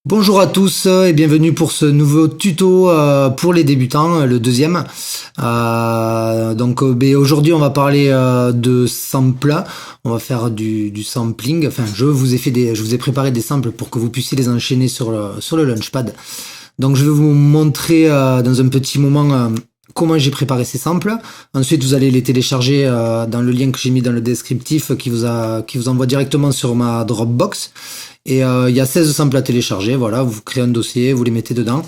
Bonjour à tous et bienvenue pour ce nouveau tuto pour les débutants, le deuxième. Aujourd'hui on va parler de samples. On va faire du sampling. Enfin, je vous ai préparé des samples pour que vous puissiez les enchaîner sur le Launchpad. Donc je vais vous montrer dans un petit moment comment j'ai préparé ces samples. Ensuite, vous allez les télécharger dans le lien que j'ai mis dans le descriptif qui vous envoie directement sur ma Dropbox. Et il y a 16 samples à télécharger. Voilà, vous créez un dossier, vous les mettez dedans.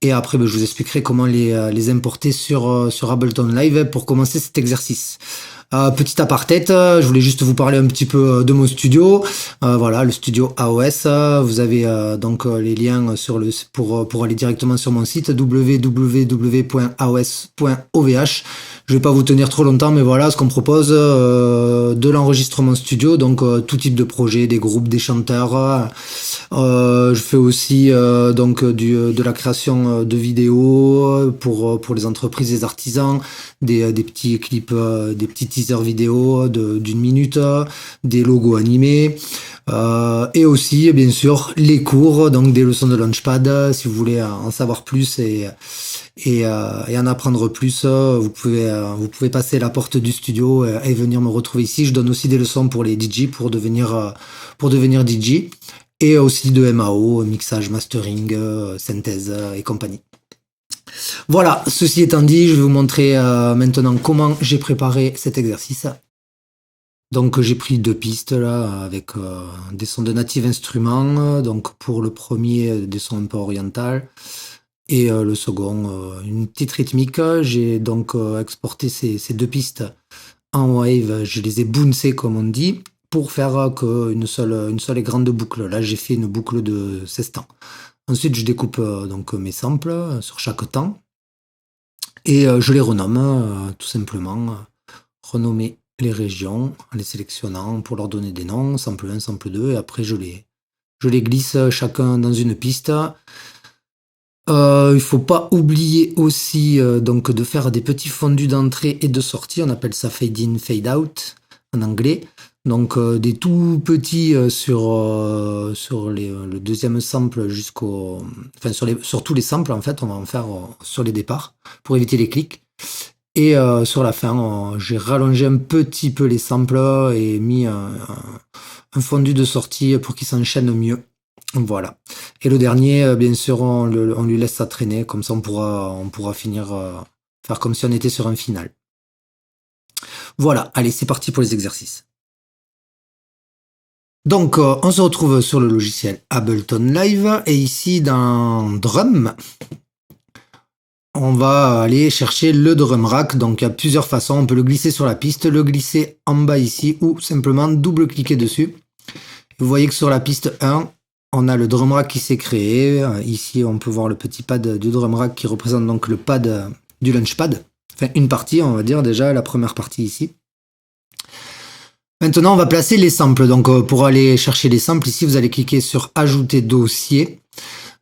Et après, je vous expliquerai comment les importer sur Ableton Live pour commencer cet exercice. Petit aparté, je voulais juste vous parler un petit peu de mon studio. Voilà, le studio AOS. Vous avez donc les liens pour aller directement sur mon site www.aos.ovh. Je vais pas vous tenir trop longtemps, mais voilà ce qu'on propose, de l'enregistrement studio, donc tout type de projet, des groupes, des chanteurs. Je fais aussi de la création de vidéos pour les entreprises, les artisans, des petits clips, des petits teasers vidéo d'une minute, des logos animés. Et aussi bien sûr les cours, donc des leçons de Launchpad. Si vous voulez en savoir plus et en apprendre plus, vous pouvez passer la porte du studio et venir me retrouver ici. Je donne aussi des leçons pour les DJ pour devenir DJ, et aussi de MAO, mixage, mastering, synthèse et compagnie. Voilà, ceci étant dit, je vais vous montrer maintenant comment j'ai préparé cet exercice. Donc j'ai pris deux pistes là avec des sons de Native Instruments. Donc pour le premier, des sons un peu oriental, et le second, une petite rythmique. J'ai donc exporté ces deux pistes en wave. Je les ai bouncées comme on dit, pour faire une seule et grande boucle. Là j'ai fait une boucle de 16 temps. Ensuite je découpe donc mes samples sur chaque temps et je les renomme tout simplement. Renommer les régions en les sélectionnant pour leur donner des noms, sample 1, sample 2, et après je les glisse chacun dans une piste. Il faut pas oublier aussi donc de faire des petits fondus d'entrée et de sortie. On appelle ça fade in, fade out en anglais. Donc des tout petits sur le deuxième sample sur tous les samples en fait. On va en faire sur les départs pour éviter les clics. Et sur la fin, j'ai rallongé un petit peu les samples et mis un fondu de sortie pour qu'ils s'enchaînent mieux. Voilà. Et le dernier, bien sûr, on lui laisse ça traîner, comme ça on pourra finir, faire comme si on était sur un final. Voilà, allez, c'est parti pour les exercices. Donc, on se retrouve sur le logiciel Ableton Live, et ici dans Drum, on va aller chercher le drum rack. Donc il y a plusieurs façons, on peut le glisser sur la piste, le glisser en bas ici, ou simplement double-cliquer dessus. Vous voyez que sur la piste 1, on a le drum rack qui s'est créé. Ici, on peut voir le petit pad du drum rack qui représente donc le pad du Launchpad. Enfin, une partie, on va dire déjà, la première partie ici. Maintenant, on va placer les samples. Donc, pour aller chercher les samples, ici, vous allez cliquer sur Ajouter dossier,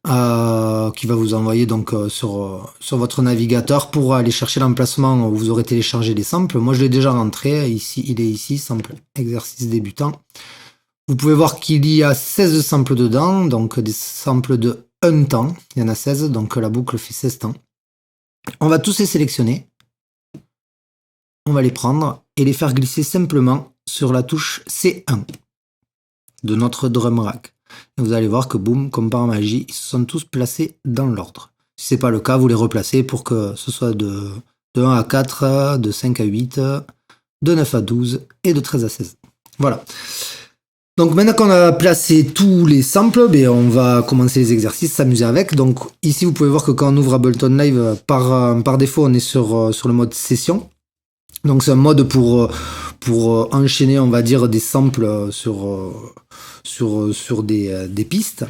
qui va vous envoyer donc sur votre navigateur pour aller chercher l'emplacement où vous aurez téléchargé les samples. Moi, je l'ai déjà rentré. Ici, il est ici, sample exercice débutant. Vous pouvez voir qu'il y a 16 samples dedans, donc des samples de 1 temps. Il y en a 16, donc la boucle fait 16 temps. On va tous les sélectionner. On va les prendre et les faire glisser simplement sur la touche C1 de notre drum rack. Et vous allez voir que boum, comme par magie, ils se sont tous placés dans l'ordre. Si ce n'est pas le cas, vous les replacez pour que ce soit de 1 à 4, de 5 à 8, de 9 à 12 et de 13 à 16. Voilà. Donc maintenant qu'on a placé tous les samples, on va commencer les exercices, s'amuser avec. Donc ici vous pouvez voir que quand on ouvre Ableton Live, par défaut on est sur le mode session. Donc c'est un mode pour enchaîner, on va dire, des samples sur des pistes.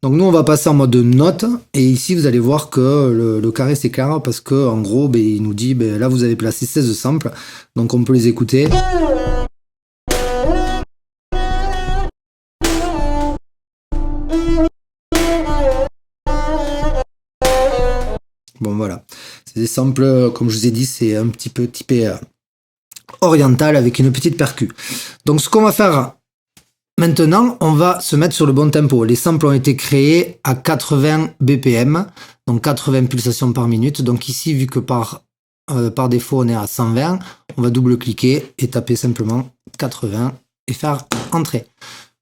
Donc nous on va passer en mode note, et ici vous allez voir que le carré s'éclaire parce que en gros il nous dit là vous avez placé 16 samples, donc on peut les écouter. Bon voilà, c'est des samples, comme je vous ai dit, c'est un petit peu typé oriental avec une petite percu. Donc ce qu'on va faire Maintenant, on va se mettre sur le bon tempo. Les samples ont été créés à 80 BPM, donc 80 pulsations par minute. Donc ici, vu que par défaut, on est à 120, on va double-cliquer et taper simplement 80 et faire entrer.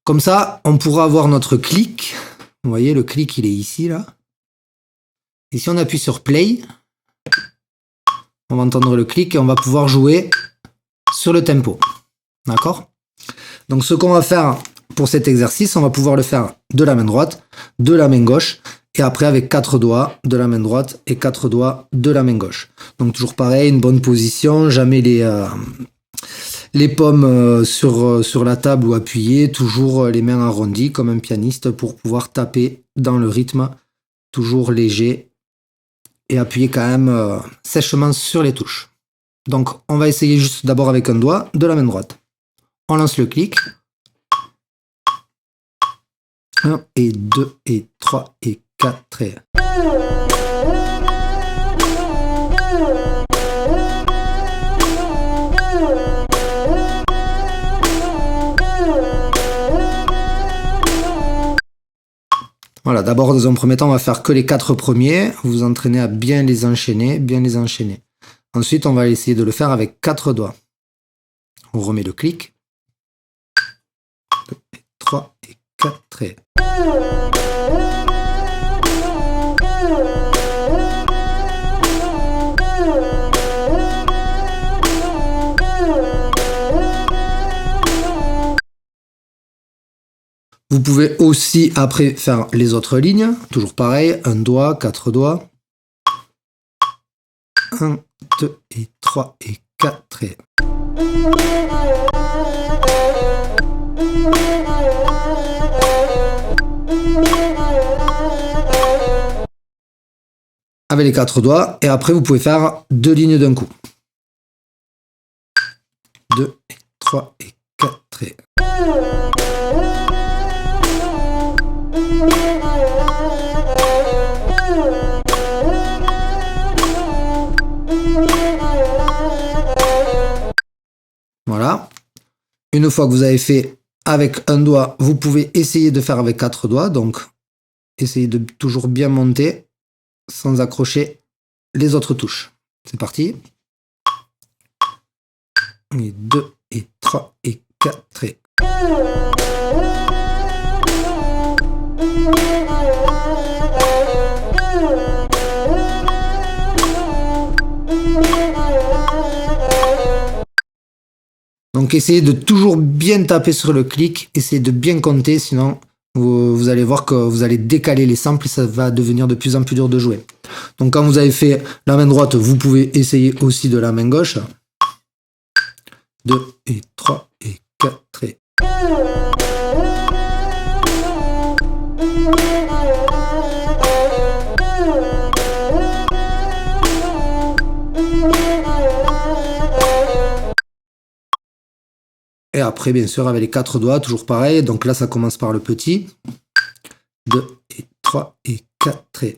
Comme ça, on pourra avoir notre clic. Vous voyez, le clic, il est ici, là. Et si on appuie sur play, on va entendre le clic et on va pouvoir jouer sur le tempo. D'accord? Donc ce qu'on va faire pour cet exercice, on va pouvoir le faire de la main droite, de la main gauche, et après avec 4 doigts de la main droite et 4 doigts de la main gauche. Donc toujours pareil, une bonne position, jamais les paumes sur la table ou appuyées, toujours les mains arrondies comme un pianiste pour pouvoir taper dans le rythme, toujours léger, et appuyer quand même sèchement sur les touches. Donc on va essayer juste d'abord avec un doigt de la main droite. On lance le clic. 1 et 2 et 3 et 4 et... Voilà, d'abord dans un premier temps, on va faire que les 4 premiers. Vous vous entraînez à bien les enchaîner, bien les enchaîner. Ensuite, on va essayer de le faire avec 4 doigts. On remet le clic. 2 et 3 et 4 et... Vous pouvez aussi après faire les autres lignes, toujours pareil, un doigt, 4 doigts. 1, 2 et 3 et 4 et... Avec les 4 doigts, et après vous pouvez faire 2 lignes d'un coup. 2 et 3 et 4 et... Voilà. Une fois que vous avez fait avec un doigt, vous pouvez essayer de faire avec 4 doigts. Donc, essayez de toujours bien monter sans accrocher les autres touches. C'est parti. Et 2 et 3 et 4 et... Donc essayez de toujours bien taper sur le clic, essayez de bien compter, sinon vous allez voir que vous allez décaler les samples et ça va devenir de plus en plus dur de jouer. Donc quand vous avez fait la main droite, vous pouvez essayer aussi de la main gauche. 2 et 3 et 4 et... Et après, bien sûr, avec les 4 doigts, toujours pareil. Donc là, ça commence par le petit. 2 et 3 et 4 et...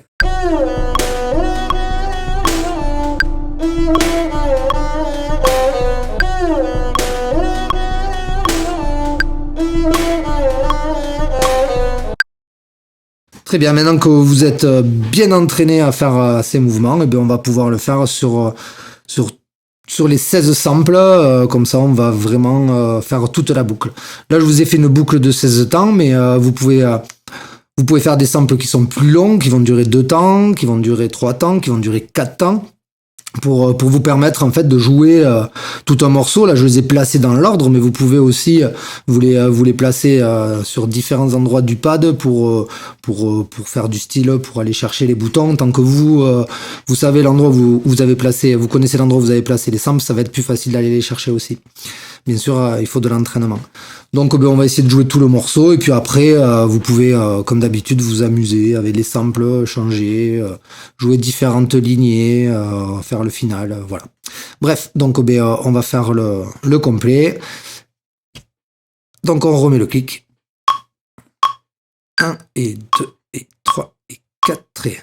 Très bien, maintenant que vous êtes bien entraîné à faire ces mouvements, et bien on va pouvoir le faire sur les 16 samples, comme ça on va vraiment faire toute la boucle. Là je vous ai fait une boucle de 16 temps, mais vous pouvez faire des samples qui sont plus longs, qui vont durer 2 temps, qui vont durer 3 temps, qui vont durer 4 temps, pour vous permettre en fait de jouer tout un morceau. Là je les ai placés dans l'ordre, mais vous pouvez aussi vous les placer sur différents endroits du pad pour faire du style, pour aller chercher les boutons. Tant que vous savez l'endroit où vous avez placé, vous connaissez l'endroit où vous avez placé les samples, ça va être plus facile d'aller les chercher aussi. Bien sûr, il faut de l'entraînement. Donc on va essayer de jouer tout le morceau, et puis après vous pouvez comme d'habitude vous amuser avec les samples, changer, jouer différentes lignées, faire le final, voilà. Bref, donc on va faire le complet. Donc on remet le clic. 1 et 2 et 3 et 4 et...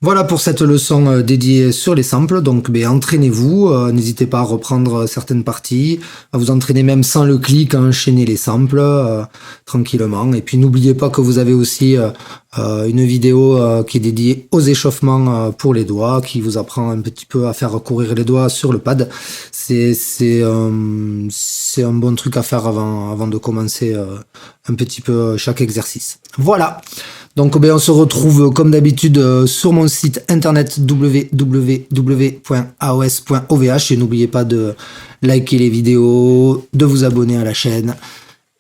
Voilà pour cette leçon dédiée sur les samples. Donc, entraînez-vous, n'hésitez pas à reprendre certaines parties, à vous entraîner même sans le clic, à enchaîner les samples tranquillement. Et puis, n'oubliez pas que vous avez aussi une vidéo qui est dédiée aux échauffements pour les doigts, qui vous apprend un petit peu à faire courir les doigts sur le pad. C'est un bon truc à faire avant de commencer un petit peu chaque exercice. Voilà. Donc on se retrouve comme d'habitude sur mon site internet www.aos.ovh et n'oubliez pas de liker les vidéos, de vous abonner à la chaîne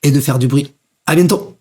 et de faire du bruit. À bientôt.